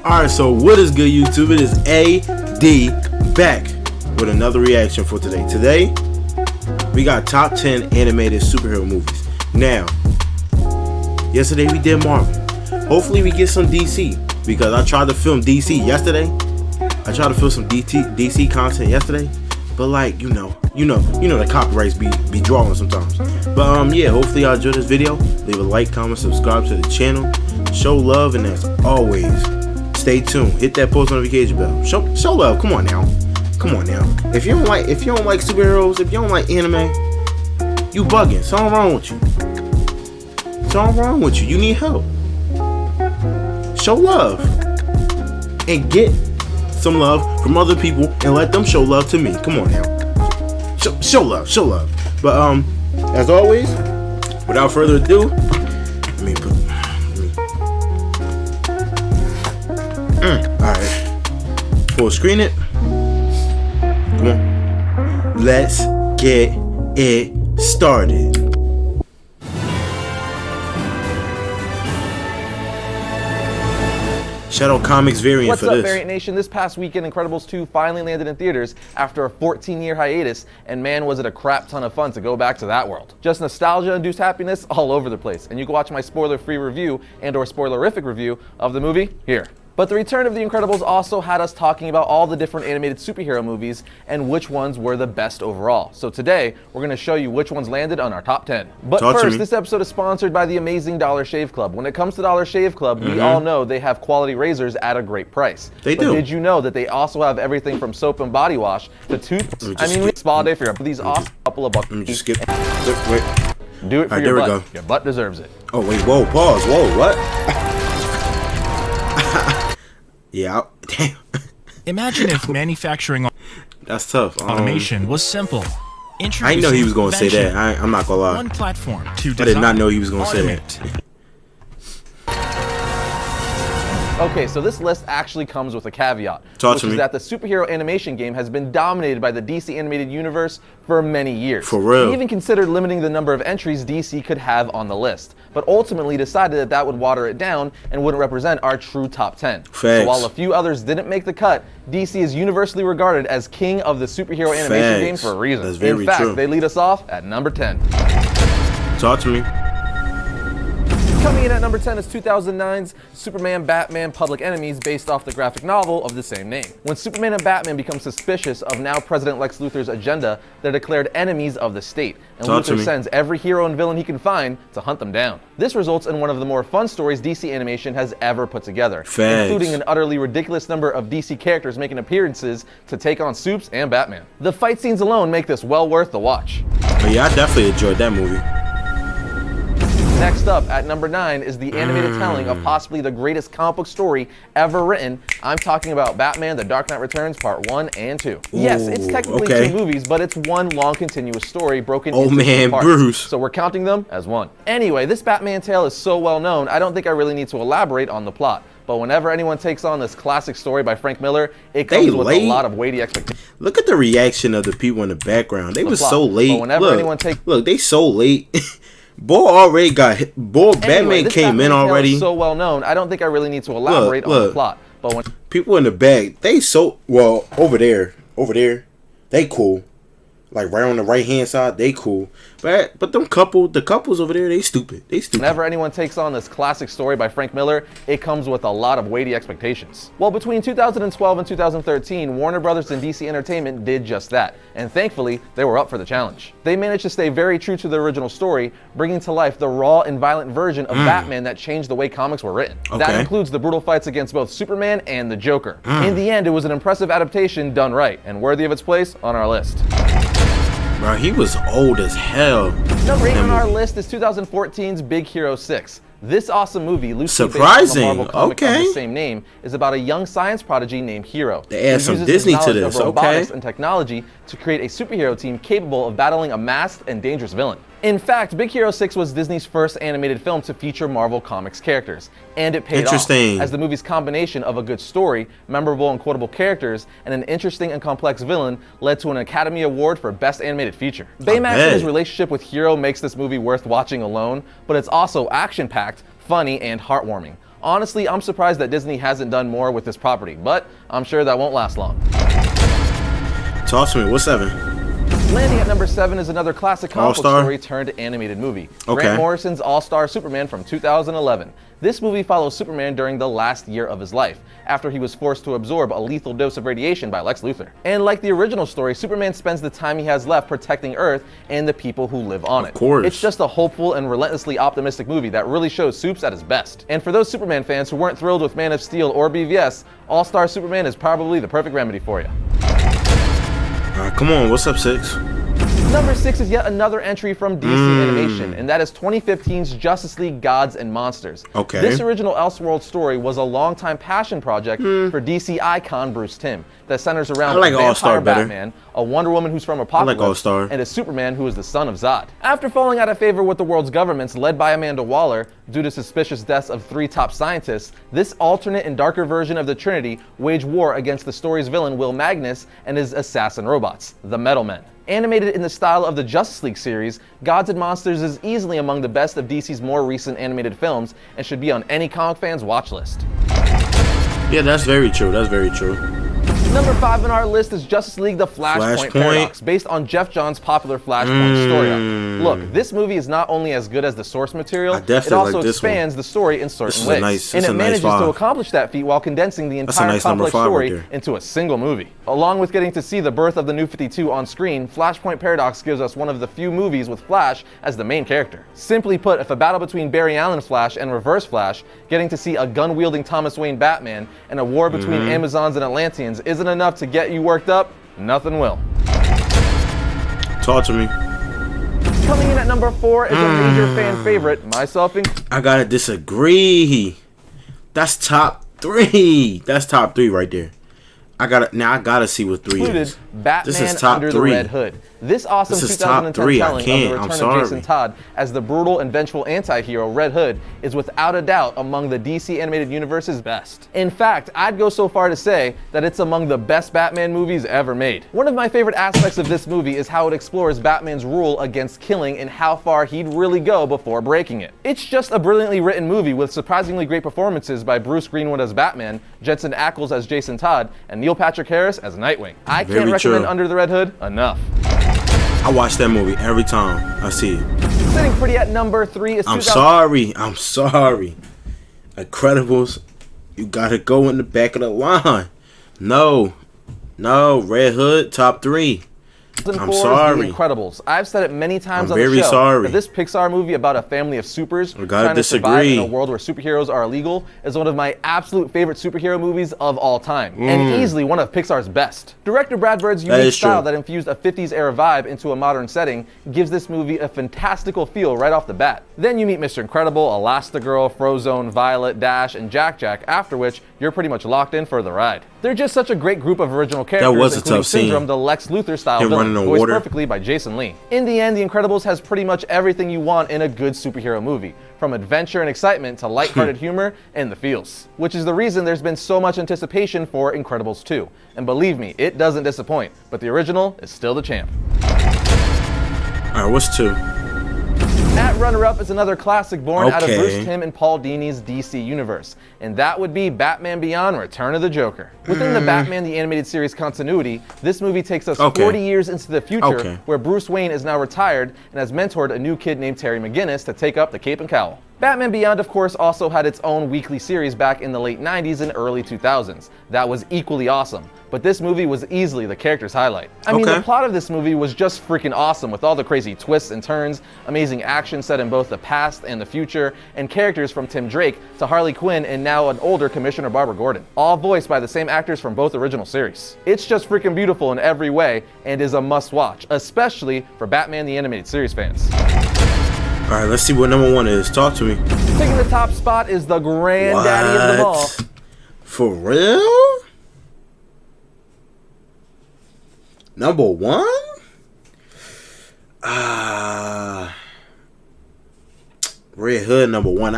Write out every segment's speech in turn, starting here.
Alright, so what is good, YouTube? It is AD back with another reaction for today. Today, we got top 10 animated superhero movies. Now, yesterday we did Marvel. Hopefully we get some DC, because I tried to film DC yesterday. I tried to film some DC content yesterday, but like, you know the copyrights be drawing sometimes. But yeah, hopefully y'all enjoyed this video. Leave a like, comment, subscribe to the channel, show love, and as always, stay tuned. Hit that post notification bell. Show love. Come on now. If you don't like superheroes, if you don't like anime, you bugging. Something wrong with you. You need help. Show love and get some love from other people and let them show love to me. Come on now. Show love. But as always, without further ado, alright. Full screen it. Come on. Let's get it started. Shadow Comics variant What's for up, this. Variant Nation? This past weekend, Incredibles 2 finally landed in theaters after a 14-year hiatus, and man, was it a crap ton of fun to go back to that world. Just nostalgia-induced happiness all over the place, and you can watch my spoiler-free review and/or spoilerific review of the movie here. But the return of The Incredibles also had us talking about all the different animated superhero movies and which ones were the best overall. So today, we're going to show you which ones landed on our top 10. But first, this episode is sponsored by the amazing Dollar Shave Club. When it comes to Dollar Shave Club, we all know they have quality razors at a great price. They do. Did you know that they also have everything from soap and body wash to toothpaste? I mean, spa day for your these awesome couple of bucks. Let me just skip. Wait. Do it for your butt. There we go. Your butt deserves it. Oh wait, whoa, pause, whoa, what? Yeah, damn. Imagine if manufacturing That's tough. automation was simple. I didn't know he was going to say that. I'm not going to lie. One platform to I did not know he was going to say that. Okay, so this list actually comes with a caveat, Talk which to is me. that the superhero animation game has been dominated by the DC animated universe for many years. For real. They even considered limiting the number of entries DC could have on the list, but ultimately decided that that would water it down and wouldn't represent our true top 10. Facts. So while a few others didn't make the cut, DC is universally regarded as king of the superhero animation game for a reason. That's very In fact, true. they lead us off at number 10. Talk to me. Coming in at number 10 is 2009's Superman Batman Public Enemies, based off the graphic novel of the same name. When Superman and Batman become suspicious of now President Lex Luthor's agenda, they're declared enemies of the state, and Luthor sends every hero and villain he can find to hunt them down. This results in one of the more fun stories DC Animation has ever put together, including an utterly ridiculous number of DC characters making appearances to take on Supes and Batman. The fight scenes alone make this well worth the watch. But yeah, I definitely enjoyed that movie. Next up, at number 9, is the animated telling of possibly the greatest comic book story ever written. I'm talking about Batman: The Dark Knight Returns Part 1 and 2. Yes, it's technically 2 movies, but it's one long continuous story broken into 2 parts. Bruce. So we're counting them as one. Anyway, this Batman tale is so well known, I don't think I really need to elaborate on the plot. But whenever anyone takes on this classic story by Frank Miller, it comes with a lot of weighty expectations. Look at the reaction of the people in the background. They were so late. Look, they so late. Batman came in already. So well known, I don't think I really need to elaborate on the plot. But when people in the back, they so well over there, they cool. Like right on the right hand side, they cool. But the couples over there, they stupid. Whenever anyone takes on this classic story by Frank Miller, it comes with a lot of weighty expectations. Well, between 2012 and 2013, Warner Brothers and DC Entertainment did just that, and thankfully, they were up for the challenge. They managed to stay very true to the original story, bringing to life the raw and violent version of Batman that changed the way comics were written. That includes the brutal fights against both Superman and the Joker. In the end, it was an impressive adaptation done right, and worthy of its place on our list. Bro, he was old as hell. Number 8 on our list is 2014's Big Hero 6. This awesome movie, loosely based on the Marvel comic of the same name, is about a young science prodigy named Hero. They add some Disney to this, of robotics and technology to create a superhero team capable of battling a masked and dangerous villain. In fact, Big Hero 6 was Disney's first animated film to feature Marvel Comics characters, and it paid off, as the movie's combination of a good story, memorable and quotable characters, and an interesting and complex villain led to an Academy Award for Best Animated Feature. Baymax and his relationship with Hero makes this movie worth watching alone, but it's also action-packed, funny, and heartwarming. Honestly, I'm surprised that Disney hasn't done more with this property, but I'm sure that won't last long. Talk to me. What's 7? Landing at number 7 is another classic comic book All-Star? story turned animated movie. Okay. Grant Morrison's All-Star Superman from 2011. This movie follows Superman during the last year of his life, after he was forced to absorb a lethal dose of radiation by Lex Luthor. And like the original story, Superman spends the time he has left protecting Earth and the people who live on it. Of course. It's just a hopeful and relentlessly optimistic movie that really shows Supes at his best. And for those Superman fans who weren't thrilled with Man of Steel or BVS, All-Star Superman is probably the perfect remedy for you. Alright, come on. What's up, 6? Number 6 is yet another entry from DC Animation, and that is 2015's Justice League Gods and Monsters. Okay. This original Elseworld story was a longtime passion project for DC icon Bruce Timm that centers around I like a vampire All-Star better. Batman, a Wonder Woman who's from Apocalypse, All-Star. and a Superman who is the son of Zod. After falling out of favor with the world's governments led by Amanda Waller due to suspicious deaths of 3 top scientists, this alternate and darker version of the Trinity wage war against the story's villain Will Magnus and his assassin robots, the Metal Men. Animated in the style of the Justice League series, Gods and Monsters is easily among the best of DC's more recent animated films and should be on any comic fan's watch list. Yeah, that's very true. That's very true. Number 5 on our list is Justice League The Flashpoint Paradox, based on Jeff Johns' popular Flashpoint story arc. Look, this movie is not only as good as the source material, it also expands the story in certain ways. And it manages to accomplish that feat while condensing the entire complex story into a single movie. Along with getting to see the birth of the New 52 on screen, Flashpoint Paradox gives us one of the few movies with Flash as the main character. Simply put, if a battle between Barry Allen Flash and Reverse Flash, getting to see a gun-wielding Thomas Wayne Batman, and a war between Amazons and Atlanteans isn't enough to get you worked up, nothing will. Talk to me. Coming in at number 4 is a major fan favorite, myself included. I gotta disagree. That's top 3. That's top 3 right there. I gotta see what 3 is. Batman This is top Under 3. the Red Hood. This awesome 2010 telling of the return of Jason Todd as the brutal and vengeful anti-hero Red Hood is without a doubt among the DC animated universe's best. In fact, I'd go so far to say that it's among the best Batman movies ever made. One of my favorite aspects of this movie is how it explores Batman's rule against killing and how far he'd really go before breaking it. It's just a brilliantly written movie with surprisingly great performances by Bruce Greenwood as Batman, Jensen Ackles as Jason Todd, and Neil Patrick Harris as Nightwing. I can't recommend Under the Red Hood enough. I watch that movie every time I see it. Sitting pretty at number 3 is I'm sorry. Incredibles, you gotta go in the back of the line. No, Red Hood, top 3. I'm sorry. The Incredibles. I've said it many times on I'm the very show sorry. that this Pixar movie about a family of supers I gotta trying to survive disagree. in a world where superheroes are illegal is one of my absolute favorite superhero movies of all time, and easily one of Pixar's best. Director Brad Bird's unique style that infused a 50s era vibe into a modern setting gives this movie a fantastical feel right off the bat. Then you meet Mr. Incredible, Elastigirl, Frozone, Violet, Dash, and Jack, after which you're pretty much locked in for the ride. They're just such a great group of original characters, That was a including tough scene. Syndrome, the Lex Luthor style Him villain, running in voiced water. perfectly by Jason Lee. In the end, The Incredibles has pretty much everything you want in a good superhero movie, from adventure and excitement to lighthearted humor and the feels. Which is the reason there's been so much anticipation for Incredibles 2. And believe me, it doesn't disappoint, but the original is still the champ. Alright, what's 2? At runner-up is another classic born out of Okay. Bruce Timm and Paul Dini's DC universe, and that would be Batman Beyond: Return of the Joker. Within the Batman the Animated Series continuity, this movie takes us 40 years into the future, where Bruce Wayne is now retired and has mentored a new kid named Terry McGinnis to take up the cape and cowl. Batman Beyond, of course, also had its own weekly series back in the late 90s and early 2000s. That was equally awesome, but this movie was easily the character's highlight. I mean, the plot of this movie was just freaking awesome, with all the crazy twists and turns, amazing action set in both the past and the future, and characters from Tim Drake to Harley Quinn and now an older Commissioner Barbara Gordon, all voiced by the same actors from both original series. It's just freaking beautiful in every way and is a must-watch, especially for Batman the Animated Series fans. Alright, let's see what number 1 is. Talk to me. Taking the top spot is the granddaddy of them all. For real? Number 1? Red Hood number 1.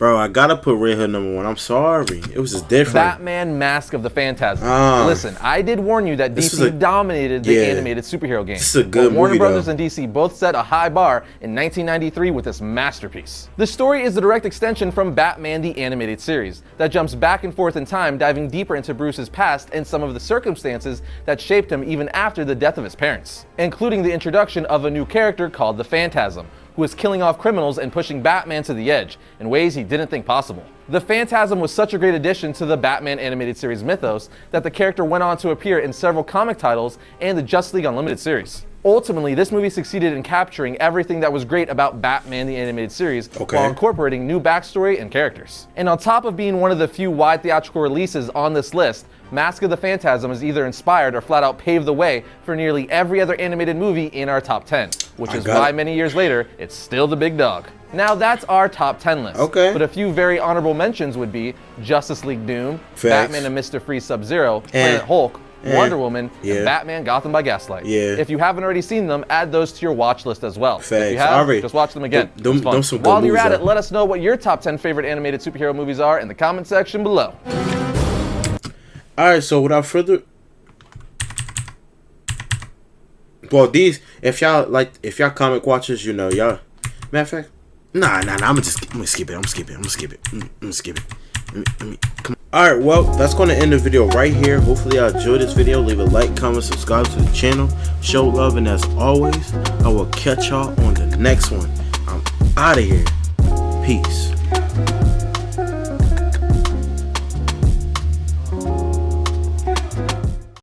Bro, I gotta put Red Hood #1. I'm sorry. It was just different. Batman Mask of the Phantasm. Listen, I did warn you that DC dominated the animated superhero game. This is a good movie, Warner Brothers though. and DC both set a high bar in 1993 with this masterpiece. The story is the direct extension from Batman the Animated Series that jumps back and forth in time, diving deeper into Bruce's past and some of the circumstances that shaped him even after the death of his parents, including the introduction of a new character called the Phantasm, who is killing off criminals and pushing Batman to the edge in ways he didn't think possible. The Phantasm was such a great addition to the Batman animated series mythos that the character went on to appear in several comic titles and the Justice League Unlimited series. Ultimately, this movie succeeded in capturing everything that was great about Batman the Animated Series while incorporating new backstory and characters. And on top of being one of the few wide theatrical releases on this list, Mask of the Phantasm is either inspired or flat out paved the way for nearly every other animated movie in our top 10, which is why many years later, it's still the big dog. Now that's our top 10 list. But a few very honorable mentions would be Justice League Doom, Batman and Mr. Freeze Sub-Zero, Planet Hulk, Wonder Woman, and Batman Gotham by Gaslight. If you haven't already seen them, add those to your watch list as well. If you have, just watch them again. While you're at it, let us know what your top 10 favorite animated superhero movies are in the comment section below. Alright, so without further... Well, these, if y'all comic watchers, you know, y'all... Matter of fact, nah, I'm gonna skip it. I'm gonna skip it. Come on. Alright, well, that's going to end the video right here. Hopefully y'all enjoyed this video. Leave a like, comment, subscribe to the channel. Show love, and as always, I will catch y'all on the next one. I'm out of here. Peace.